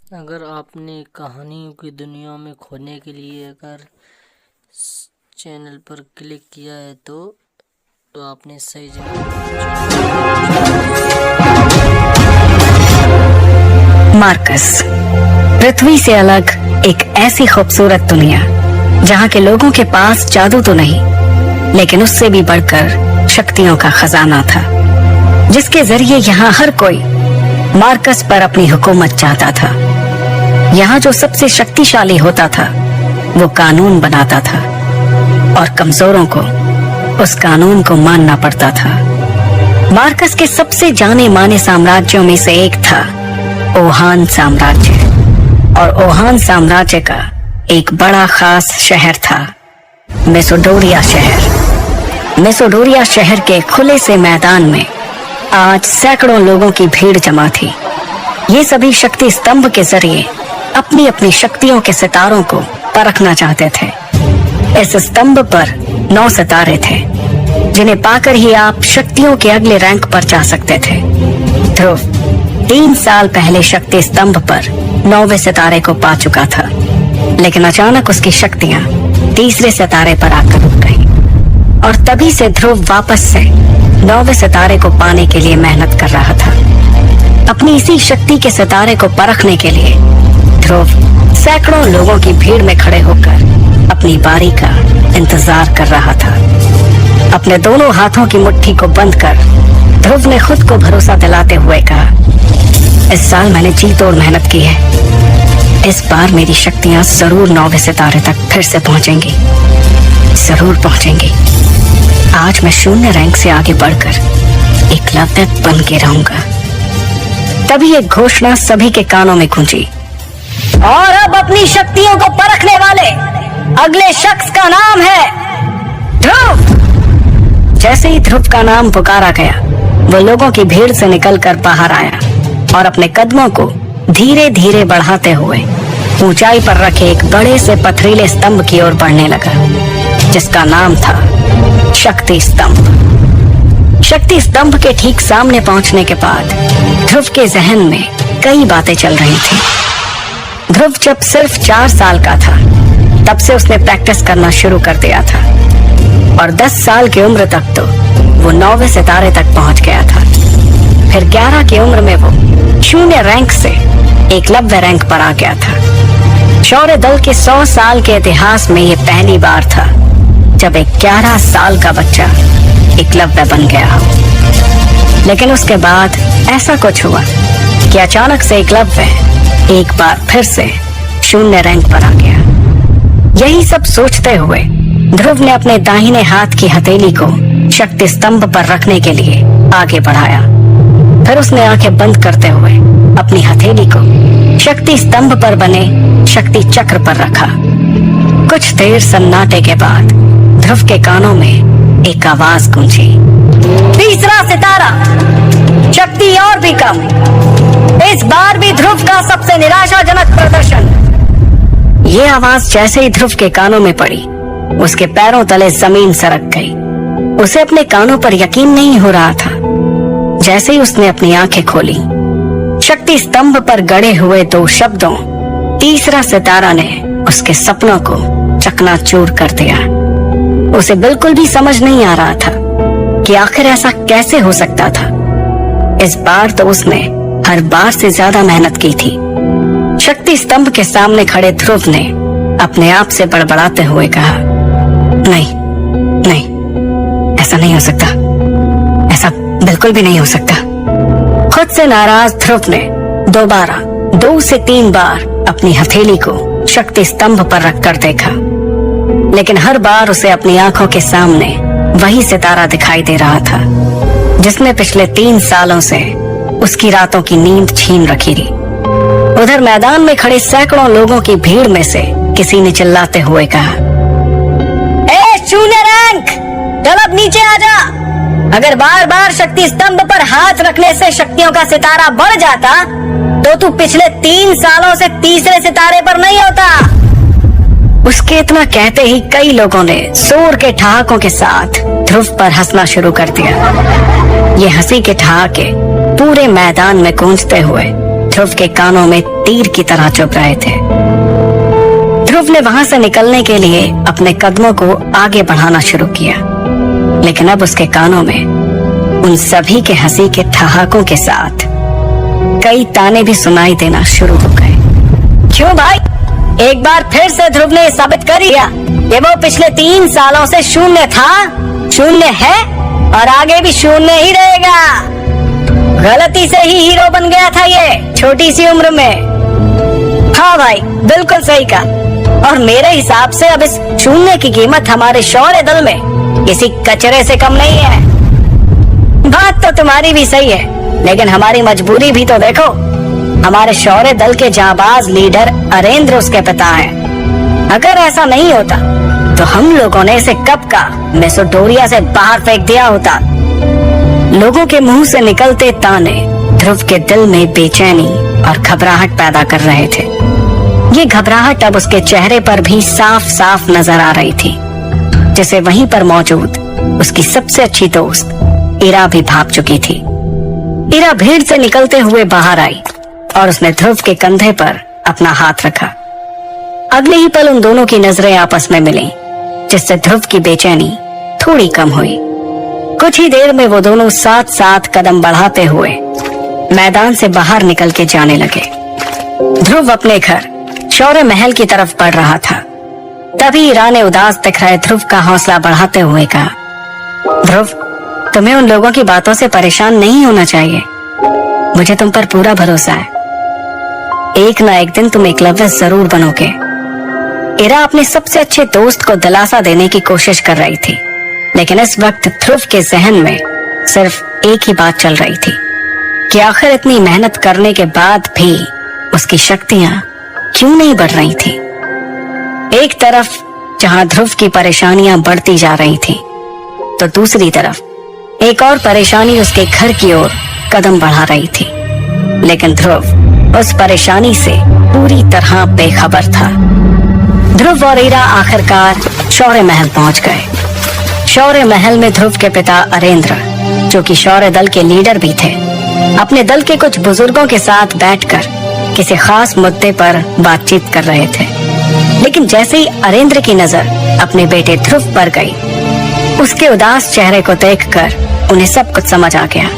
अगर आपने कहानियों की दुनिया में खोने के लिए अगर चैनल पर क्लिक किया है तो आपने सही जगह। मार्कस, पृथ्वी से अलग एक ऐसी खूबसूरत दुनिया जहाँ के लोगों के पास जादू तो नहीं लेकिन उससे भी बढ़कर शक्तियों का खजाना था, जिसके जरिए यहाँ हर कोई मार्कस पर अपनी हुकूमत चाहता था। यहाँ जो सबसे शक्तिशाली होता था वो कानून बनाता था और कमजोरों को उस कानून को मानना पड़ता था। मार्कस के सबसे जाने माने साम्राज्यों में से एक था ओहान साम्राज्य, और ओहान साम्राज्य का एक बड़ा खास शहर था मेसोडोरिया शहर। मेसोडोरिया शहर के खुले से मैदान में आज सैकड़ों लोगों की भीड़ जमा थी। ये सभी शक्ति स्तंभ के जरिए अपनी अपनी शक्तियों के सितारों को परखना चाहते थे। इस स्तंभ पर 9 सितारे थे जिन्हें पाकर ही आप शक्तियों के अगले रैंक पर जा सकते थे। ध्रुव 3 साल पहले शक्ति स्तंभ पर 9वें सितारे को पा चुका था, लेकिन अचानक उसकी शक्तियां तीसरे सितारे पर आकर रुक गईं और तभी से ध्रुव वापस से 9वें सितारे को पाने के लिए मेहनत कर रहा था। अपनी इसी शक्ति के सितारे को परखने के लिए ध्रुव सैकड़ों लोगों की भीड़ में खड़े होकर अपनी बारी का इंतजार कर रहा था। अपने दोनों हाथों की मुट्ठी को बंद कर ध्रुव ने खुद को भरोसा दिलाते हुए कहा, इस साल मैंने जी तोड़ मेहनत की है। इस बार मेरी शक्तियां जरूर 9वें सितारे तक फिर से पहुंचेंगी, जरूर पहुंचेंगी। आज मैं 0 रैंक से आगे बढ़कर एकलव्य बन के रहूंगा। तभी एक घोषणा सभी के कानों में गूंजी, और अब अपनी शक्तियों को परखने वाले अगले शख्स का नाम है ध्रुव। जैसे ही ध्रुव का नाम पुकारा गया, वो लोगों की भीड़ से निकलकर बाहर आया और अपने कदमों को धीरे धीरे बढ़ाते हुए ऊंचाई पर रखे एक बड़े से पथरीले स्तंभ की ओर बढ़ने लगा, जिसका नाम था शक्ति स्तंभ। शक्ति स्तंभ के ठीक सामने पहुंचने के बाद ध्रुव के जहन में कई बातें चल रही थी। ध्रुव जब सिर्फ 4 साल का था तब से उसने प्रैक्टिस करना शुरू कर दिया था और 10 साल की उम्र तक तो वो 9वें सितारे तक पहुंच गया था। फिर 11 की उम्र में वो 0 रैंक से एकलव्य रैंक पर आ गया था। शौर्य दल के 100 साल के इतिहास में ये पहली बार था जब एक 11 साल का बच्चा एकलव्य बन गया हो। लेकिन उसके बाद ऐसा कुछ हुआ कि अचानक से एकलव्य एक बार फिर से 0 रैंक पर आ गया। यही सब सोचते हुए ध्रुव ने अपने दाहिने हाथ की हथेली को शक्ति स्तंभ पर रखने के लिए आगे बढ़ाया। फिर उसने आंखें बंद करते हुए अपनी हथेली को शक्ति स्तंभ पर बने शक्ति चक्र पर रखा। कुछ देर सन्नाटे के बाद ध्रुव के कानों में एक आवाज गूंजी, तीसरा सितारा, शक्ति और भी कम। इस बार भी ध्रुव का सबसे निराशाजनक प्रदर्शन। ये आवाज जैसे ही ध्रुव के कानों में पड़ी, उसके पैरों तले जमीन सरक गई। उसे अपने कानों पर यकीन नहीं हो रहा था। जैसे ही उसने अपनी आंखें खोली, शक्ति स्तंभ पर गड़े हुए 2 शब्दों तीसरा सितारा ने उसके सपनों को चकनाचूर कर दिया। उसे बिल्कुल भी समझ नहीं आ रहा था कि आखिर ऐसा कैसे हो सकता था। इस बार तो उसने हर बार से ज्यादा मेहनत की थी। शक्ति स्तंभ के सामने खड़े ध्रुव ने अपने आप से बड़बड़ाते हुए कहा, नहीं नहीं, ऐसा नहीं हो सकता, ऐसा बिल्कुल भी नहीं हो सकता। खुद से नाराज ध्रुव ने दोबारा 2 से 3 बार अपनी हथेली को शक्ति स्तंभ पर रखकर देखा, लेकिन हर बार उसे अपनी आंखों के सामने वही सितारा दिखाई दे रहा था जिसने पिछले 3 सालों से उसकी रातों की नींद छीन रखी थी। उधर मैदान में खड़े सैकड़ों लोगों की भीड़ में से किसी ने चिल्लाते हुए कहा, ए 0 रैंक, चल अब नीचे आ जा। अगर बार बार शक्ति स्तंभ पर हाथ रखने से शक्तियों का सितारा बढ़ जाता तो तू पिछले 3 सालों से तीसरे सितारे पर नहीं होता। उसके इतना कहते ही कई लोगों ने जोर के ठहाकों के साथ ध्रुव पर हंसना शुरू कर दिया। ये हंसी के ठहाके पूरे मैदान में गूंजते हुए ध्रुव के कानों में तीर की तरह चुभ रहे थे। ध्रुव ने वहां से निकलने के लिए अपने कदमों को आगे बढ़ाना शुरू किया, लेकिन अब उसके कानों में उन सभी के हंसी के ठहाकों के साथ कई ताने भी सुनाई देना शुरू हो गए। क्यों भाई, एक बार फिर से ध्रुव ने साबित कर दिया कि वो पिछले 3 सालों से शून्य था, शून्य है और आगे भी शून्य ही रहेगा। गलती से ही हीरो बन गया था ये छोटी सी उम्र में। हाँ भाई, बिल्कुल सही कहा। और मेरे हिसाब से अब इस शून्य की कीमत हमारे शौर्य दल में किसी कचरे से कम नहीं है। बात तो तुम्हारी भी सही है, लेकिन हमारी मजबूरी भी तो देखो। हमारे शौर्य दल के जाबाज लीडर अरेंद्र उसके पिता हैं। अगर ऐसा नहीं होता तो हम लोगों ने इसे कब का मेसोडोरिया से बाहर फेंक दिया होता। लोगों के मुंह से निकलते ताने ध्रुव के दिल में बेचैनी और घबराहट पैदा कर रहे थे। ये घबराहट अब उसके चेहरे पर भी साफ साफ नजर आ रही थी, जिसे वहीं पर मौजूद उसकी सबसे अच्छी दोस्त इरा भी भाप चुकी थी। इरा भीड़ से निकलते हुए बाहर आई और उसने ध्रुव के कंधे पर अपना हाथ रखा। अगले ही पल उन दोनों की नजरें आपस में मिली, जिससे ध्रुव की बेचैनी थोड़ी कम हुई। कुछ ही देर में वो दोनों साथ साथ कदम बढ़ाते हुए मैदान से बाहर निकल के जाने लगे। ध्रुव अपने घर शौर्य महल की तरफ बढ़ रहा था। तभी इरा ने उदास दिख रहे ध्रुव का हौसला बढ़ाते हुए कहा, ध्रुव, तुम्हें उन लोगों की बातों से परेशान नहीं होना चाहिए। मुझे तुम पर पूरा भरोसा है। एक ना एक दिन तुम एकलव्य जरूर बनोगे। इरा अपने सबसे अच्छे दोस्त को दिलासा देने की कोशिश कर रही थी, लेकिन इस वक्त ध्रुव के जहन में सिर्फ एक ही बात चल रही थी कि आखिर इतनी मेहनत करने के बाद भी उसकी शक्तियां क्यों नहीं बढ़ रही थी। एक तरफ जहां ध्रुव की परेशानियां बढ़ती जा रही थी, तो दूसरी तरफ एक और परेशानी उसके घर की ओर कदम बढ़ा रही थी। लेकिन ध्रुव उस परेशानी से पूरी तरह बेखबर था। ध्रुव और इरा आखिरकार शौर्य महल पहुंच गए। शौर्य महल में ध्रुव के पिता अरेंद्र, जो कि शौर्य दल के लीडर भी थे, अपने दल के कुछ बुजुर्गों के साथ बैठकर किसी खास मुद्दे पर बातचीत कर रहे थे। लेकिन जैसे ही अरेंद्र की नजर अपने बेटे ध्रुव पर गई, उसके उदास चेहरे को देखकर उन्हें सब कुछ समझ आ गया।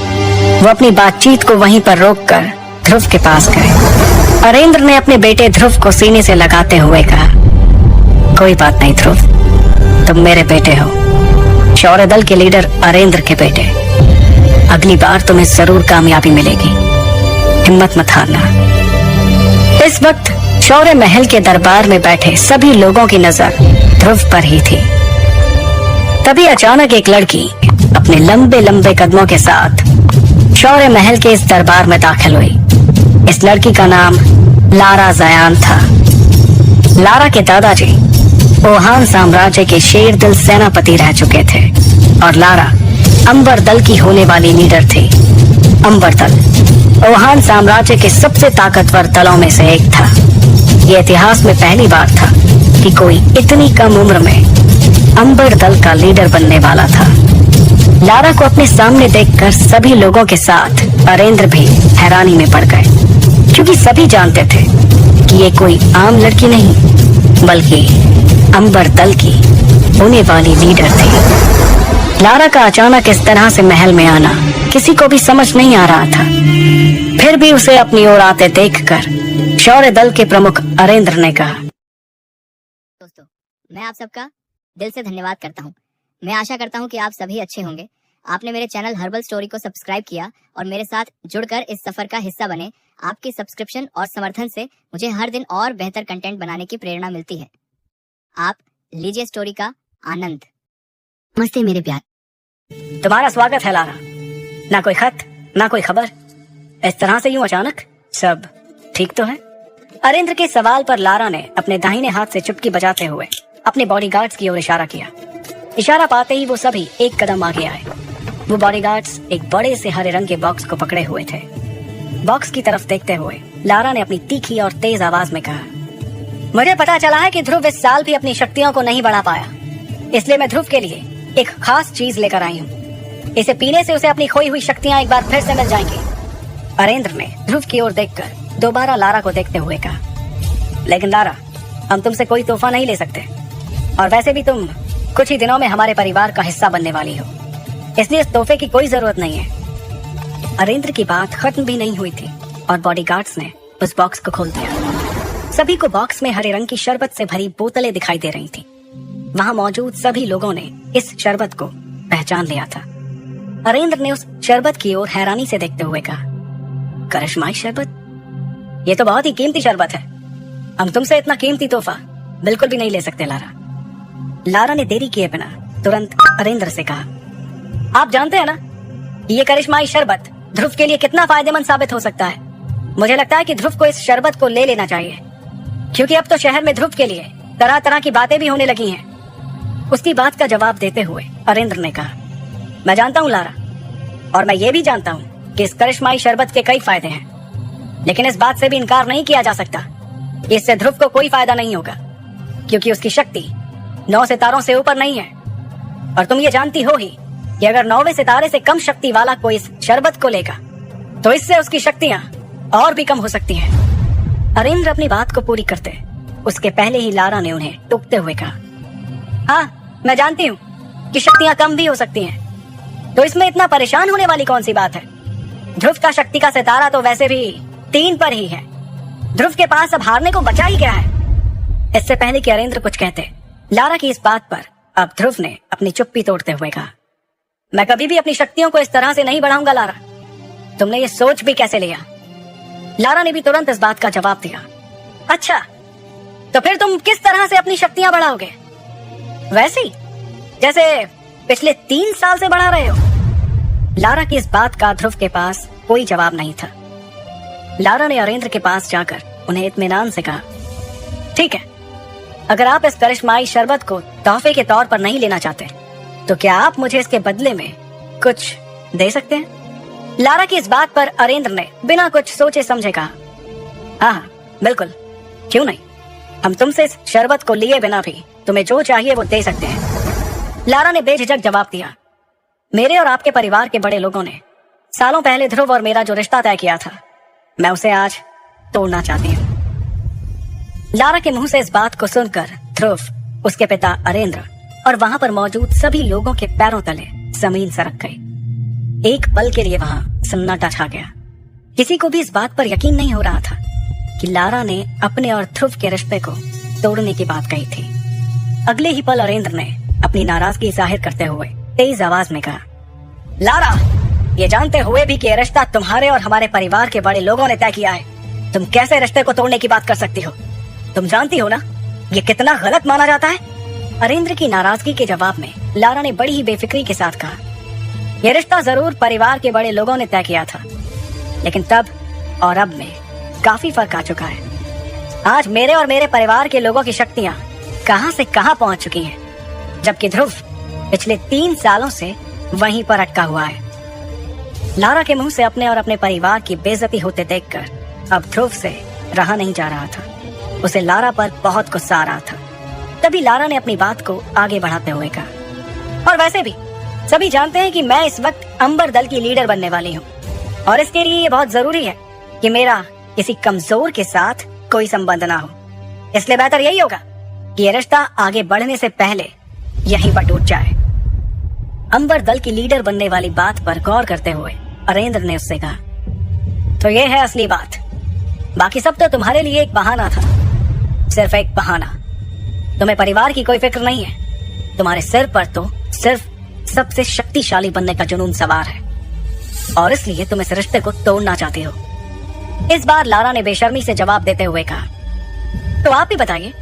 वो अपनी बातचीत को वहीं पर रोककर ध्रुव के पास गए। अरेंद्र ने अपने बेटे ध्रुव को सीने से लगाते हुए कहा, कोई बात नहीं ध्रुव, तुम मेरे बेटे हो, शौर्य दल के लीडर अरेंद्र के बेटे। अगली बार तुम्हें जरूर कामयाबी मिलेगी, हिम्मत मत हारना। इस वक्त शौर्य महल के दरबार में बैठे सभी लोगों की नजर ध्रुव पर ही थी। तभी अचानक एक लड़की अपने लंबे लंबे कदमों के साथ शौर्य महल के इस दरबार में दाखिल हुई। इस लड़की का नाम लारा जयान था। लारा के दादाजी ओहान साम्राज्य के शेर दिल सेनापति रह चुके थे और लारा अंबर दल की होने वाली लीडर थी। अंबर दल ओहान साम्राज्य के सबसे ताकतवर दलों में से एक था। ये इतिहास में पहली बार था कि कोई इतनी कम उम्र में अंबर दल का लीडर बनने वाला था। लारा को अपने सामने देखकर सभी लोगों के साथ अरेंद्र भी हैरानी में पड़ गए, क्योंकि सभी जानते थे कि ये कोई आम लड़की नहीं, बल्कि अंबर दल की होने वाली लीडर थी। लारा का अचानक इस तरह से महल में आना किसी को भी समझ नहीं आ रहा था। फिर भी उसे अपनी ओर आते देखकर शौर्य दल के प्रमुख अरेंद्र ने कहा, दोस्तों, मैं आप सबका दिल से धन्यवाद करता हूँ। मैं आशा करता हूँ कि आप सभी अच्छे होंगे। आपने मेरे चैनल हर्बल स्टोरी को सब्सक्राइब किया और मेरे साथ जुड़कर इस सफर का हिस्सा बने। आपके सब्सक्रिप्शन और समर्थन से मुझे हर दिन और बेहतर कंटेंट बनाने की प्रेरणा मिलती है। आप लीजिए स्टोरी का आनंद। नमस्ते मेरे प्यार। तुम्हारा स्वागत है लारा। ना कोई खत, ना कोई खबर, इस तरह से यूं अचानक। सब ठीक तो है? अरेंद्र के सवाल पर लारा ने अपने दाहिने हाथ से चुटकी बजाते हुए अपने बॉडीगार्ड्स की ओर इशारा किया। इशारा पाते ही वो सभी एक कदम आगे आए। वो बॉडीगार्ड्स एक बड़े से हरे रंग के बॉक्स को पकड़े हुए थे। बॉक्स की तरफ देखते हुए लारा ने अपनी तीखी और तेज आवाज में कहा, मुझे पता चला है कि ध्रुव इस साल भी अपनी शक्तियों को नहीं बढ़ा पाया, इसलिए मैं ध्रुव के लिए एक खास चीज लेकर आई हूँ। इसे पीने से उसे अपनी खोई हुई शक्तियाँ एक बार फिर से मिल जाएंगी। अरेंद्र ने ध्रुव की ओर देखकर दोबारा लारा को देखते हुए कहा, लेकिन लारा, हम तुमसे कोई तोहफा नहीं ले सकते, और वैसे भी तुम कुछ ही दिनों में हमारे परिवार का हिस्सा बनने वाली हो, इसलिए इस तोहफे की कोई जरूरत नहीं है। अरेंद्र की बात खत्म भी नहीं हुई थी और बॉडीगार्ड्स ने उस बॉक्स को खोल दिया। सभी को बॉक्स में हरे रंग की शरबत से भरी बोतलें दिखाई दे रही थी। वहां मौजूद सभी लोगों ने इस शरबत को पहचान लिया था। अरेंद्र ने उस शरबत की ओर हैरानी से देखते हुए कहा, करिश्माई शरबत? ये तो बहुत ही कीमती शरबत है। हम तुमसे इतना कीमती तोहफा बिल्कुल भी नहीं ले सकते लारा। लारा ने देरी किए बिना तुरंत अरेंद्र से कहा, आप जानते हैं ना ये करिश्माई शरबत ध्रुव के लिए कितना फायदेमंद साबित हो सकता है। मुझे लगता है कि ध्रुव को इस शरबत को ले लेना चाहिए, क्योंकि अब तो शहर में ध्रुव के लिए तरह तरह की बातें भी होने लगी हैं। उसकी बात का जवाब देते हुए अरेंद्र ने कहा, मैं जानता हूँ लारा, और मैं ये भी जानता हूँ कि इस करिश्माई शरबत के कई फायदे हैं, लेकिन इस बात से भी इनकार नहीं किया जा सकता कि इससे ध्रुव को कोई फायदा नहीं होगा, क्योंकि उसकी शक्ति 9 सितारों से ऊपर नहीं है। और तुम ये जानती हो ही कि अगर 9वें सितारे से कम शक्ति वाला कोई इस शरबत को लेगा तो इससे उसकी शक्तियां और भी कम हो सकती हैं। अरेंद्र अपनी बात को पूरी करते उसके पहले ही लारा ने उन्हें टोकते हुए कहा, हाँ मैं जानती हूँ कि शक्तियां कम भी हो सकती हैं, तो इसमें इतना परेशान होने वाली कौन सी बात है। ध्रुव का शक्ति का सितारा तो वैसे भी 3 पर ही है। ध्रुव के पास अब हारने को बचा ही क्या है। इससे पहले कि अरेंद्र कुछ कहते, लारा की इस बात पर अब ध्रुव ने अपनी चुप्पी तोड़ते हुए कहा, मैं कभी भी अपनी शक्तियों को इस तरह से नहीं बढ़ाऊंगा लारा। तुमने ये सोच भी कैसे लिया? लारा ने भी तुरंत इस बात का जवाब दिया, अच्छा तो फिर तुम किस तरह से अपनी शक्तियां बढ़ाओगे? वैसे ही जैसे पिछले 3 साल से बढ़ा रहे हो। लारा की इस बात का ध्रुव के पास कोई जवाब नहीं था। लारा ने अरेंद्र के पास जाकर उन्हें इत्मीनान से कहा, ठीक है, अगर आप इस करिश्माई शरबत को तोहफे के तौर पर नहीं लेना चाहते तो क्या आप मुझे इसके बदले में कुछ दे सकते हैं? लारा की इस बात पर अरेंद्र ने बिना कुछ सोचे समझे कहा, हाँ बिल्कुल, क्यों नहीं, हम तुमसे इस शरबत को लिए बिना भी तुम्हें जो चाहिए वो दे सकते हैं। लारा ने बेझिझक जवाब दिया, मेरे और आपके परिवार के बड़े लोगों ने सालों पहले ध्रुव और मेरा जो रिश्ता तय किया था, मैं उसे आज तोड़ना चाहती हूँ। लारा के मुंह से इस बात को सुनकर ध्रुव, उसके पिता अरेंद्र और वहां पर मौजूद सभी लोगों के पैरों तले जमीन सरक गई। एक पल के लिए वहां सन्नाटा छा गया। किसी को भी इस बात पर यकीन नहीं हो रहा था कि लारा ने अपने और ध्रुव के रिश्ते को तोड़ने की बात कही थी। अगले ही पल अरेंद्र ने अपनी नाराजगी जाहिर करते हुए तेज आवाज में कहा, लारा, ये जानते हुए भी कि ये रिश्ता तुम्हारे और हमारे परिवार के बड़े लोगों ने तय किया है, तुम कैसे रिश्ते को तोड़ने की बात कर सकती हो? तुम जानती हो ना ये कितना गलत माना जाता है। अरेंद्र की नाराजगी के जवाब में लारा ने बड़ी ही बेफिक्री के साथ कहा, यह रिश्ता जरूर परिवार के बड़े लोगों ने तय किया था, लेकिन तब और अब में काफी फर्क आ चुका है। आज मेरे और मेरे परिवार के लोगों की शक्तियां कहां से कहां पहुंच चुकी हैं, जबकि ध्रुव पिछले 3 सालों से वहीं पर अटका हुआ है। लारा के मुंह से अपने और अपने परिवार की बेइज्जती होते देखकर अब ध्रुव से रहा नहीं जा रहा था। उसे लारा पर बहुत गुस्सा आ रहा था। तभी लारा ने अपनी बात को आगे बढ़ाते हुए कहा, और वैसे भी सभी जानते हैं कि मैं इस वक्त अंबर दल की लीडर बनने वाली हूँ, और इसके लिए ये बहुत जरूरी है कि मेरा किसी कमजोर के साथ कोई संबंध ना हो। इसलिए बेहतर यही होगा कि ये रिश्ता आगे बढ़ने से पहले यहीं पर टूट जाए। अंबर दल की लीडर बनने वाली बात पर गौर करते हुए अरेंद्र ने उससे कहा, तो ये है असली बात, बाकी सब तो तुम्हारे लिए एक बहाना था, सिर्फ एक बहाना। तुम्हें परिवार की कोई फिक्र नहीं है, तुम्हारे सिर पर तो सिर्फ सबसे शक्तिशाली बनने का जुनून सवार है, और इसलिए तुम इस रिश्ते को तोड़ना चाहती हो। इस बार लारा ने बेशर्मी से जवाब देते हुए कहा, तो आप ही बताइए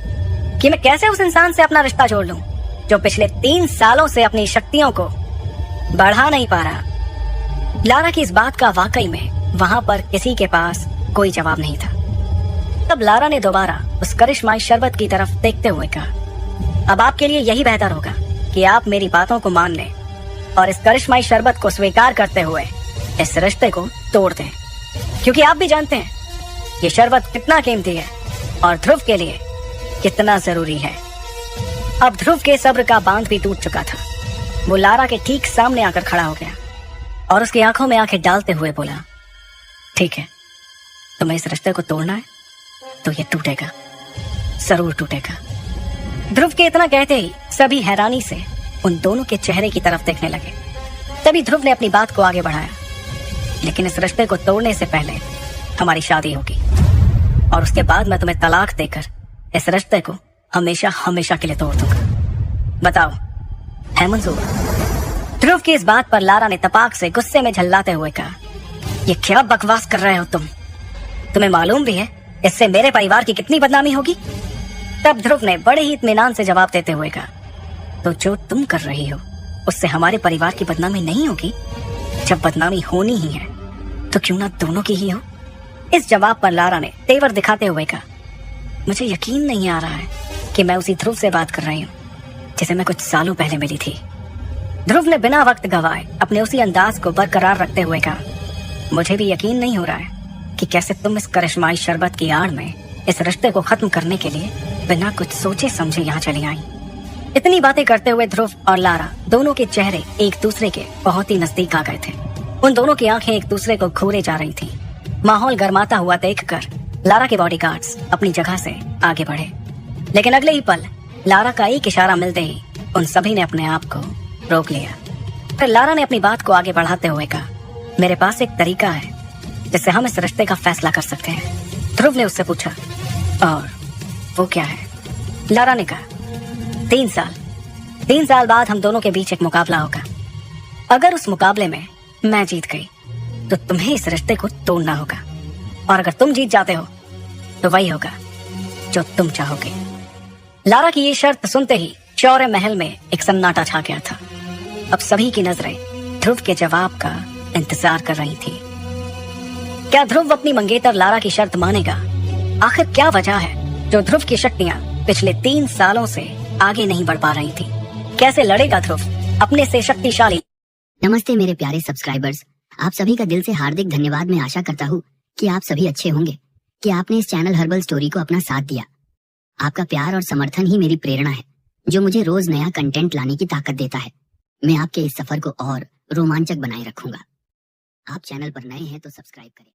कि मैं कैसे उस इंसान से अपना रिश्ता जोड़ लूं जो पिछले 3 सालों से अपनी शक्तियों को बढ़ा नहीं पा रहा। लारा की इस बात का वाकई में वहां पर किसी के पास कोई जवाब नहीं था। तब लारा ने दोबारा उस करिश्माई शरबत की तरफ देखते हुए कहा, अब आपके लिए यही बेहतर होगा कि आप मेरी बातों को मान लें और इस करिश्माई शरबत को स्वीकार करते हुए इस रिश्ते को तोड़ दें, क्योंकि आप भी जानते हैं ये शरबत कितना कीमती है और ध्रुव के लिए कितना जरूरी है। अब ध्रुव के सब्र का बांध भी टूट चुका था। वो लारा के ठीक सामने आकर खड़ा हो गया और उसकी आंखों में आंखें डालते हुए बोला, ठीक है, तुम्हें इस रिश्ते को तोड़ना है तो ये टूटेगा, जरूर टूटेगा। ध्रुव के इतना कहते ही सभी हैरानी से उन दोनों के चेहरे की तरफ देखने लगे। तभी ध्रुव ने अपनी बात को आगे बढ़ाया, लेकिन इस रिश्ते को तोड़ने से पहले हमारी शादी होगी और उसके बाद मैं तुम्हें तलाक देकर इस रिश्ते को हमेशा हमेशा के लिए तोड़ दूंगा। बताओ, है मंजूर? ध्रुव की इस बात पर लारा ने तपाक से गुस्से में झल्लाते हुए कहा, ये क्या बकवास कर रहे हो तुम? तुम्हें मालूम भी है इससे मेरे परिवार की कितनी बदनामी होगी? तब ध्रुव ने बड़े ही इत्मीनान से जवाब देते हुए कहा, तो जो तुम कर रही हो उससे हमारे परिवार की बदनामी नहीं होगी? जब बदनामी होनी ही है तो क्यों ना दोनों की ही हो? इस जवाब पर लारा ने तेवर दिखाते हुए कहा, मुझे यकीन नहीं आ रहा है कि मैं उसी ध्रुव से बात कर रही हूँ जिसे मैं कुछ सालों पहले मिली थी। ध्रुव ने बिना वक्त गवाए अपने उसी अंदाज को बरकरार रखते हुए कहा, मुझे भी यकीन नहीं हो रहा है कि कैसे तुम इस करिश्माई शरबत की आड़ में इस रिश्ते को खत्म करने के लिए बिना कुछ सोचे समझे यहाँ चली आई। इतनी बातें करते हुए ध्रुव और लारा दोनों के चेहरे एक दूसरे के बहुत ही नजदीक आ गए थे। उन दोनों की आंखें एक दूसरे को घूरे जा रही थी। माहौल गर्माता हुआ देखकर लारा के बॉडीगार्ड्स अपनी जगह से आगे बढ़े, लेकिन अगले ही पल लारा का एक इशारा मिलते ही उन सभी ने अपने आप को रोक लिया। फिर लारा ने अपनी बात को आगे बढ़ाते हुए कहा, मेरे पास एक तरीका है जिससे हम इस रिश्ते का फैसला कर सकते हैं। ध्रुव ने उससे पूछा, और वो क्या है? लारा ने कहा, 3 साल बाद हम दोनों के बीच एक मुकाबला होगा। अगर उस मुकाबले में मैं जीत गई तो तुम्हें इस रिश्ते को तोड़ना होगा, और अगर तुम जीत जाते हो तो वही होगा जो तुम चाहोगे। लारा की ये शर्त सुनते ही चौरे महल में एक सन्नाटा छा गया था। अब सभी की नजरें ध्रुव के जवाब का इंतजार कर रही थी। क्या ध्रुव अपनी मंगेतर लारा की शर्त मानेगा? आखिर क्या वजह है जो ध्रुव की शक्तियां पिछले 3 सालों से आगे नहीं बढ़ पा रही थी? कैसे लड़ेगा ध्रुव अपने से शक्तिशाली? नमस्ते मेरे प्यारे सब्सक्राइबर्स, आप सभी का दिल से हार्दिक धन्यवाद। मैं आशा करता हूँ कि आप सभी अच्छे होंगे, कि आपने इस चैनल हर्बल स्टोरी को अपना साथ दिया। आपका प्यार और समर्थन ही मेरी प्रेरणा है, जो मुझे रोज नया कंटेंट लाने की ताकत देता है। मैं आपके इस सफर को और रोमांचक बनाए रखूंगा। आप चैनल पर नए हैं तो सब्सक्राइब करें।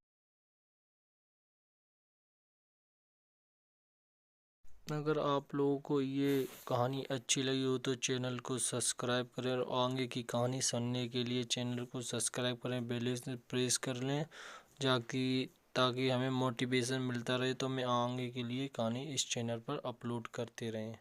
अगर आप लोगों को ये कहानी अच्छी लगी हो तो चैनल को सब्सक्राइब करें और आगे की कहानी सुनने के लिए चैनल को सब्सक्राइब करें, बेल प्रेस कर लें ताकि हमें मोटिवेशन मिलता रहे, तो मैं आगे के लिए कहानी इस चैनल पर अपलोड करते रहें।